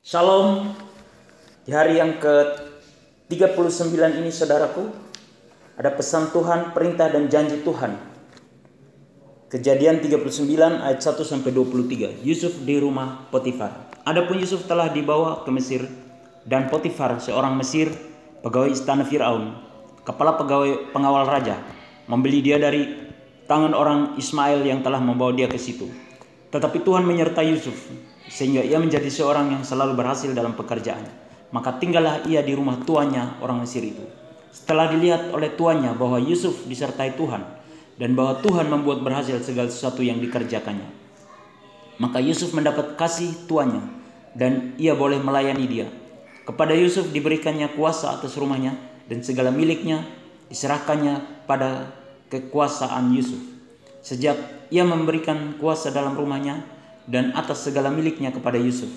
Shalom. Di hari yang ke-39 ini saudaraku, ada pesan Tuhan, perintah dan janji Tuhan. Kejadian 39 ayat 1 sampai 23. Yusuf di rumah Potifar. Adapun Yusuf telah dibawa ke Mesir, dan Potifar seorang Mesir, pegawai istana Firaun, kepala pegawai pengawal raja, membeli dia dari tangan orang Ismail yang telah membawa dia ke situ. Tetapi Tuhan menyertai Yusuf, sehingga ia menjadi seorang yang selalu berhasil dalam pekerjaannya. Maka tinggallah ia di rumah tuannya orang Mesir itu. Setelah dilihat oleh tuannya bahwa Yusuf disertai Tuhan, dan bahwa Tuhan membuat berhasil segala sesuatu yang dikerjakannya, maka Yusuf mendapat kasih tuannya, dan ia boleh melayani dia. Kepada Yusuf diberikannya kuasa atas rumahnya, dan segala miliknya diserahkannya pada kekuasaan Yusuf. Sejak ia memberikan kuasa dalam rumahnya dan atas segala miliknya kepada Yusuf,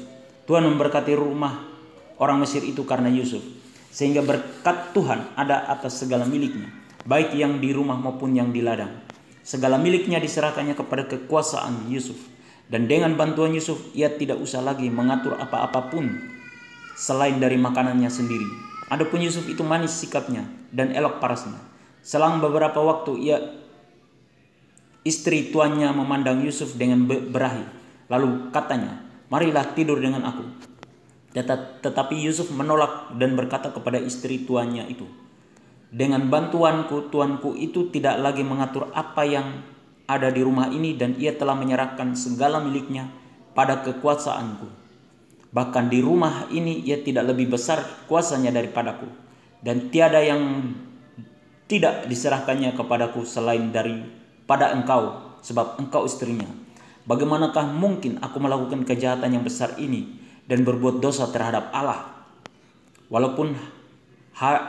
Tuhan memberkati rumah orang Mesir itu karena Yusuf, sehingga berkat Tuhan ada atas segala miliknya, baik yang di rumah maupun yang di ladang. Segala miliknya diserahkannya kepada kekuasaan Yusuf, dan dengan bantuan Yusuf ia tidak usah lagi mengatur apa-apapun selain dari makanannya sendiri. Adapun Yusuf itu manis sikapnya dan elok parasnya. Selang beberapa waktu istri tuannya memandang Yusuf dengan berahi, lalu katanya, "Marilah tidur dengan aku." Tetapi Yusuf menolak dan berkata kepada istri tuannya itu, "Dengan bantuanku, tuanku itu tidak lagi mengatur apa yang ada di rumah ini, dan ia telah menyerahkan segala miliknya pada kekuasaanku. Bahkan di rumah ini ia tidak lebih besar kuasanya daripadaku, dan tiada yang tidak diserahkannya kepadaku selain daripada engkau, sebab engkau istrinya. Bagaimanakah mungkin aku melakukan kejahatan yang besar ini dan berbuat dosa terhadap Allah?" Walaupun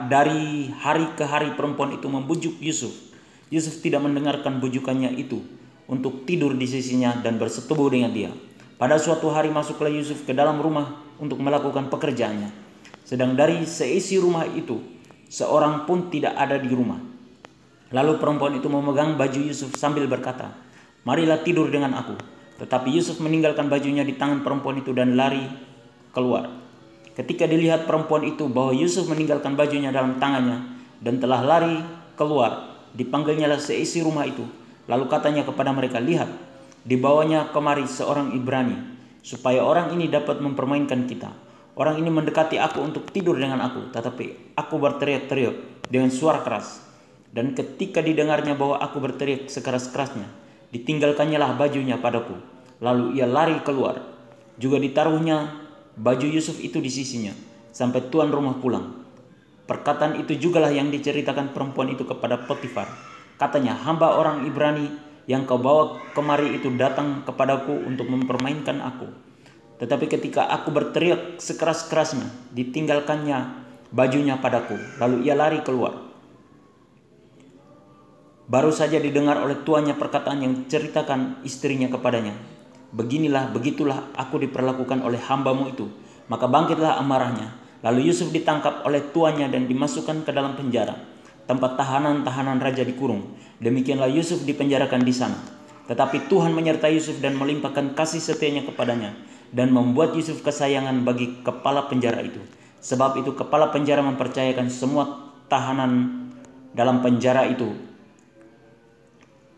dari hari ke hari perempuan itu membujuk Yusuf, Yusuf tidak mendengarkan bujukannya itu untuk tidur di sisinya dan bersetubuh dengan dia. Pada suatu hari masuklah Yusuf ke dalam rumah untuk melakukan pekerjaannya, sedang dari seisi rumah itu seorang pun tidak ada di rumah. Lalu perempuan itu memegang baju Yusuf sambil berkata, "Marilah tidur dengan aku." Tetapi Yusuf meninggalkan bajunya di tangan perempuan itu dan lari keluar. Ketika dilihat perempuan itu bahwa Yusuf meninggalkan bajunya dalam tangannya dan telah lari keluar, dipanggilnyalah seisi rumah itu. Lalu katanya kepada mereka, "Lihat, dibawanya kemari seorang Ibrani, supaya orang ini dapat mempermainkan kita. Orang ini mendekati aku untuk tidur dengan aku, tetapi aku berteriak-teriak dengan suara keras. Dan ketika didengarnya bahwa aku berteriak sekeras-kerasnya, ditinggalkannya lah bajunya padaku. Lalu ia lari keluar. Juga ditaruhnya baju Yusuf itu di sisinya sampai tuan rumah pulang." Perkataan itu jugalah yang diceritakan perempuan itu kepada Potifar. Katanya, "Hamba orang Ibrani yang kau bawa kemari itu datang kepadaku untuk mempermainkan aku. Tetapi ketika aku berteriak sekeras-kerasnya, ditinggalkannya bajunya padaku. Lalu ia lari keluar." Baru saja didengar oleh tuannya perkataan yang ceritakan istrinya kepadanya, begitulah aku diperlakukan oleh hambamu itu." Maka bangkitlah amarahnya. Lalu Yusuf ditangkap oleh tuannya dan dimasukkan ke dalam penjara, tempat tahanan-tahanan raja dikurung. Demikianlah Yusuf dipenjarakan di sana. Tetapi Tuhan menyertai Yusuf dan melimpahkan kasih setianya kepadanya, dan membuat Yusuf kesayangan bagi kepala penjara itu. Sebab itu kepala penjara mempercayakan semua tahanan dalam penjara itu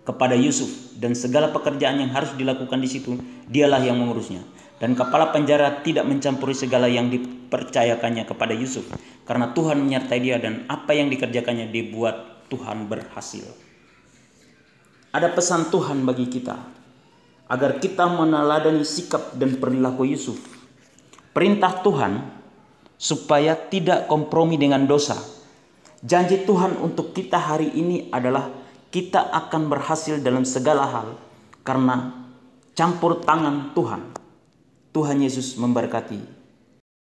kepada Yusuf, dan segala pekerjaan yang harus dilakukan di situ dialah yang mengurusnya. Dan kepala penjara tidak mencampuri segala yang dipercayakannya kepada Yusuf, karena Tuhan menyertai dia, dan apa yang dikerjakannya dibuat Tuhan berhasil. Ada pesan Tuhan bagi kita, agar kita meneladani sikap dan perilaku Yusuf. Perintah Tuhan supaya tidak kompromi dengan dosa. Janji Tuhan untuk kita hari ini adalah kita akan berhasil dalam segala hal karena campur tangan Tuhan. Tuhan Yesus memberkati.